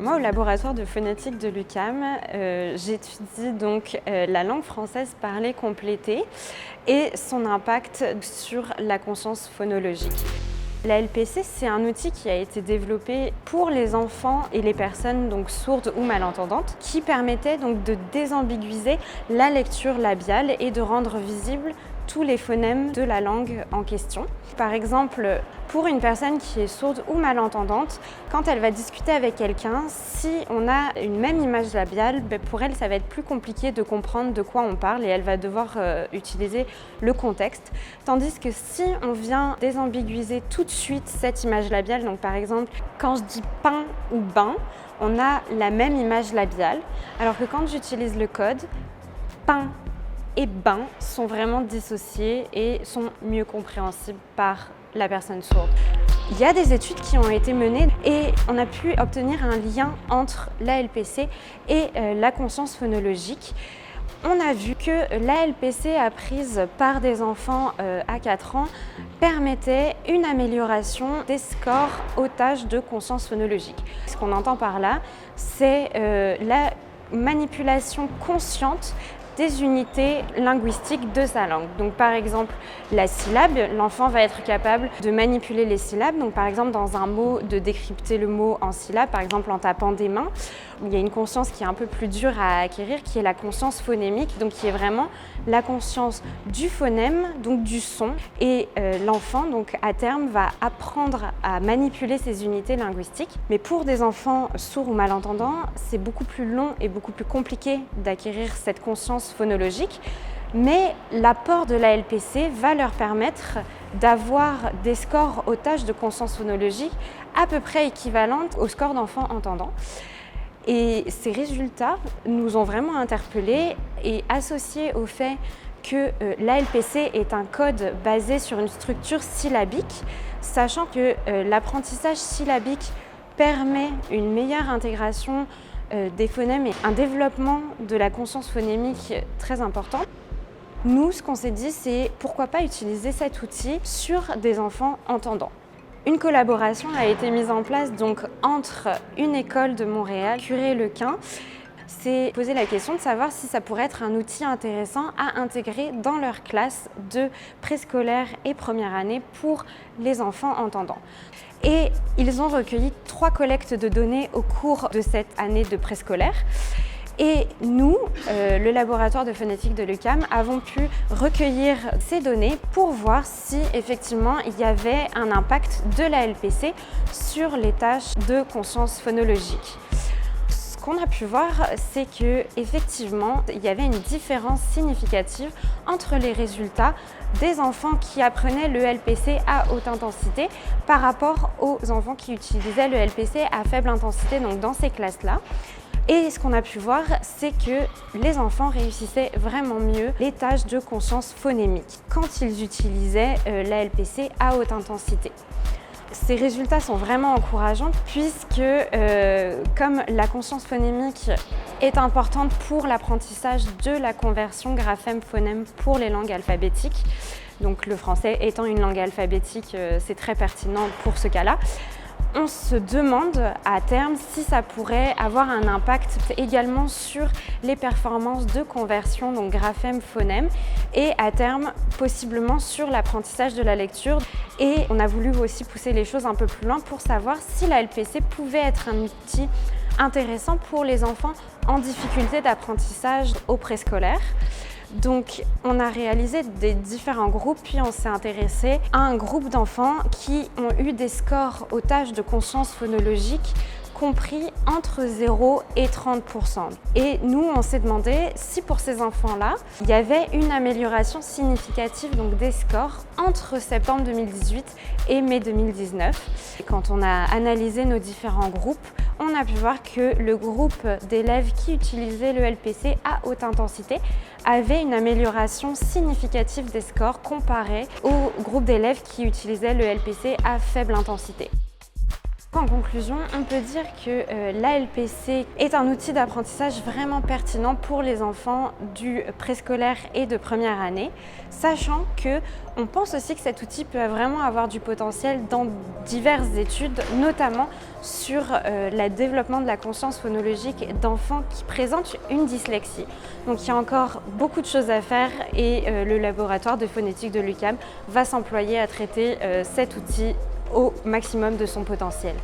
Moi, au laboratoire de phonétique de l'UQAM, j'étudie donc la langue française parlée complétée et son impact sur la conscience phonologique. La LPC, c'est un outil qui a été développé pour les enfants et les personnes donc sourdes ou malentendantes, qui permettait donc de désambiguïser la lecture labiale et de rendre visibles tous les phonèmes de la langue en question. Par exemple, pour une personne qui est sourde ou malentendante, quand elle va discuter avec quelqu'un, si on a une même image labiale, pour elle, ça va être plus compliqué de comprendre de quoi on parle et elle va devoir utiliser le contexte. Tandis que si on vient désambiguïser tout de suite cette image labiale, donc par exemple, quand je dis pain ou bain, on a la même image labiale, alors que quand j'utilise le code, pain et bain sont vraiment dissociés et sont mieux compréhensibles par la personne sourde. Il y a des études qui ont été menées et on a pu obtenir un lien entre la LPC et la conscience phonologique. On a vu que la LPC apprise par des enfants à 4 ans permettait une amélioration des scores aux tâches de conscience phonologique. Ce qu'on entend par là, c'est la manipulation consciente des unités linguistiques de sa langue. Donc par exemple, la syllabe, l'enfant va être capable de manipuler les syllabes. Donc par exemple, dans un mot, de décrypter le mot en syllabes, par exemple en tapant des mains. Il y a une conscience qui est un peu plus dure à acquérir, qui est la conscience phonémique, donc qui est vraiment la conscience du phonème, donc du son. Et l'enfant, donc à terme, va apprendre à manipuler ces unités linguistiques. Mais pour des enfants sourds ou malentendants, c'est beaucoup plus long et beaucoup plus compliqué d'acquérir cette conscience phonologique. Mais l'apport de la LPC va leur permettre d'avoir des scores aux tâches de conscience phonologique à peu près équivalentes aux scores d'enfants entendants. Et ces résultats nous ont vraiment interpellés et associés au fait que l'ALPC est un code basé sur une structure syllabique, sachant que l'apprentissage syllabique permet une meilleure intégration des phonèmes et un développement de la conscience phonémique très important. Nous, ce qu'on s'est dit, c'est pourquoi pas utiliser cet outil sur des enfants entendants. Une collaboration a été mise en place donc entre une école de Montréal, Curé-Lequin. C'est poser la question de savoir si ça pourrait être un outil intéressant à intégrer dans leur classe de préscolaire et première année pour les enfants entendants. Et ils ont recueilli 3 collectes de données au cours de cette année de préscolaire. Et nous, le laboratoire de phonétique de l'UQAM, avons pu recueillir ces données pour voir si effectivement il y avait un impact de la LPC sur les tâches de conscience phonologique. Ce qu'on a pu voir, c'est qu'effectivement, il y avait une différence significative entre les résultats des enfants qui apprenaient le LPC à haute intensité par rapport aux enfants qui utilisaient le LPC à faible intensité, donc dans ces classes-là. Et ce qu'on a pu voir, c'est que les enfants réussissaient vraiment mieux les tâches de conscience phonémique quand ils utilisaient la LPC à haute intensité. Ces résultats sont vraiment encourageants puisque comme la conscience phonémique est importante pour l'apprentissage de la conversion graphème-phonème pour les langues alphabétiques, donc le français étant une langue alphabétique, c'est très pertinent pour ce cas-là. On se demande à terme si ça pourrait avoir un impact également sur les performances de conversion, donc graphème-phonème, et à terme possiblement sur l'apprentissage de la lecture. Et on a voulu aussi pousser les choses un peu plus loin pour savoir si la LPC pouvait être un outil intéressant pour les enfants en difficulté d'apprentissage au préscolaire. Donc on a réalisé des différents groupes, puis on s'est intéressé à un groupe d'enfants qui ont eu des scores aux tâches de conscience phonologique compris entre 0 et 30%. Et nous, on s'est demandé si pour ces enfants-là, il y avait une amélioration significative donc des scores entre septembre 2018 et mai 2019. Et quand on a analysé nos différents groupes, on a pu voir que le groupe d'élèves qui utilisaient le LPC à haute intensité avait une amélioration significative des scores comparé au groupe d'élèves qui utilisaient le LPC à faible intensité. En conclusion, on peut dire que l'ALPC est un outil d'apprentissage vraiment pertinent pour les enfants du préscolaire et de première année, sachant qu'on pense aussi que cet outil peut vraiment avoir du potentiel dans diverses études, notamment sur le développement de la conscience phonologique d'enfants qui présentent une dyslexie. Donc il y a encore beaucoup de choses à faire et le laboratoire de phonétique de l'UQAM va s'employer à traiter cet outil au maximum de son potentiel.